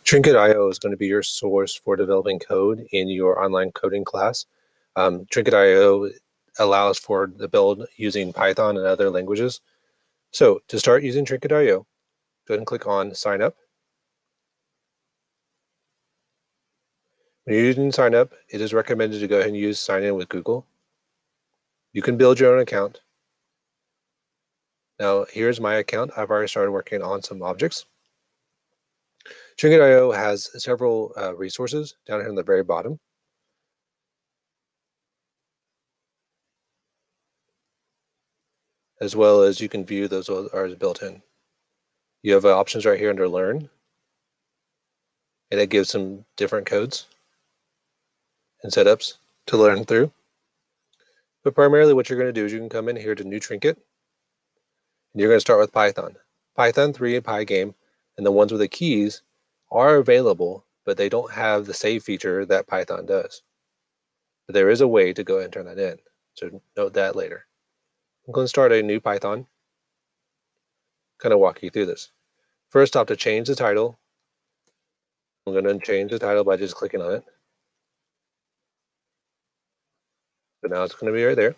Trinket.io is going to be your source for developing code in your online coding class. Trinket.io allows for the build using Python and other languages. So to start using Trinket.io, go ahead and click on Sign Up. When you're using Sign Up, it is recommended to go ahead and use Sign In with Google. You can build your own account. Now, here's my account. I've already started working on some objects. Trinket.io has several resources down here on the very bottom. As well as you can view those are built in. You have options right here under Learn, and it gives some different codes and setups to learn through. But primarily what you're going to do is you can come in here to New Trinket, and you're going to start with Python. Python 3 and Pygame, and the ones with the keys are available, but they don't have the save feature that Python does. But there is a way to go ahead and turn that in, so note that later. I'm going to start a new Python, kind of walk you through this. First off, to change the title, I'm going to change the title by just clicking on it. So now it's going to be right there.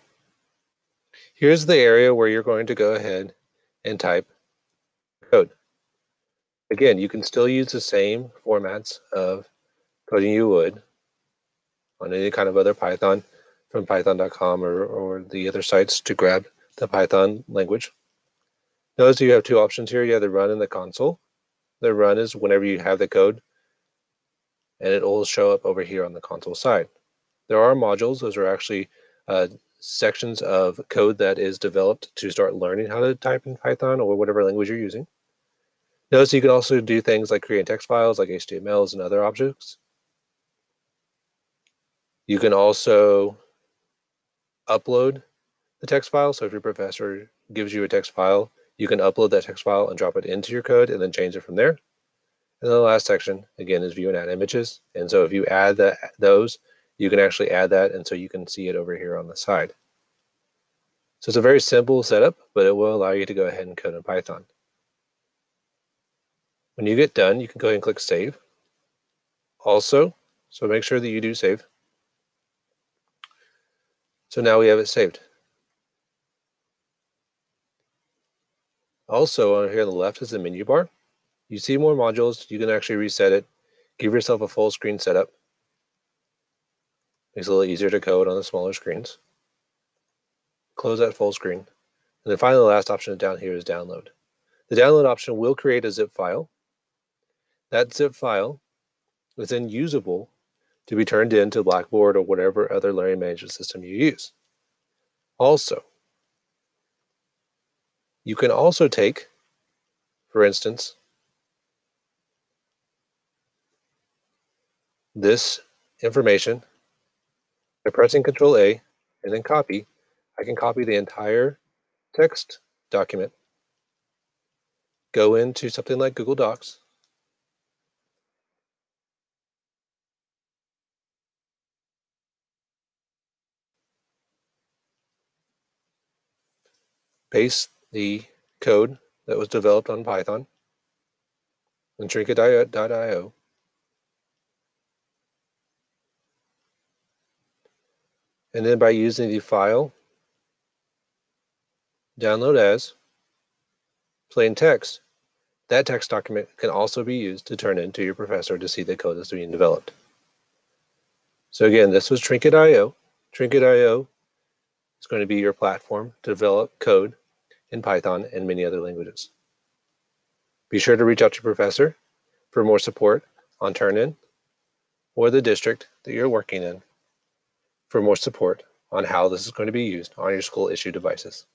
Here's the area where you're going to go ahead and type code. Again, you can still use the same formats of coding you would on any kind of other Python from python.com or the other sites to grab the Python language. Notice you have two options here. You have the run and the console. The run is whenever you have the code, and it will show up over here on the console side. There are modules. Those are actually sections of code that is developed to start learning how to type in Python or whatever language you're using. Notice you can also do things like create text files like HTMLs and other objects. You can also upload the text file. So if your professor gives you a text file, you can upload that text file and drop it into your code and then change it from there. And then the last section, again, is view and add images. And so if you add those, you can actually add that, and so you can see it over here on the side. So it's a very simple setup, but it will allow you to go ahead and code in Python. When you get done, you can go ahead and click Save. Also, so make sure that you do save. So now we have it saved. Also, on here on the left is the menu bar. You see more modules. You can actually reset it. Give yourself a full screen setup. Makes it a little easier to code on the smaller screens. Close that full screen. And then finally, the last option down here is download. The download option will create a zip file. That zip file is then usable to be turned into Blackboard or whatever other learning management system you use. Also, you can also take, for instance, this information by pressing Control A and then copy. I can copy the entire text document, go into something like Google Docs, paste the code that was developed on Python in Trinket.io, and then by using the file download as plain text, that text document can also be used to turn into your professor to see the code that's being developed. So again, this was Trinket.io. Trinket.io is going to be your platform to develop code in Python and many other languages. Be sure to reach out to your professor for more support on Turn-In, or the district that you're working in for more support on how this is going to be used on your school-issued devices.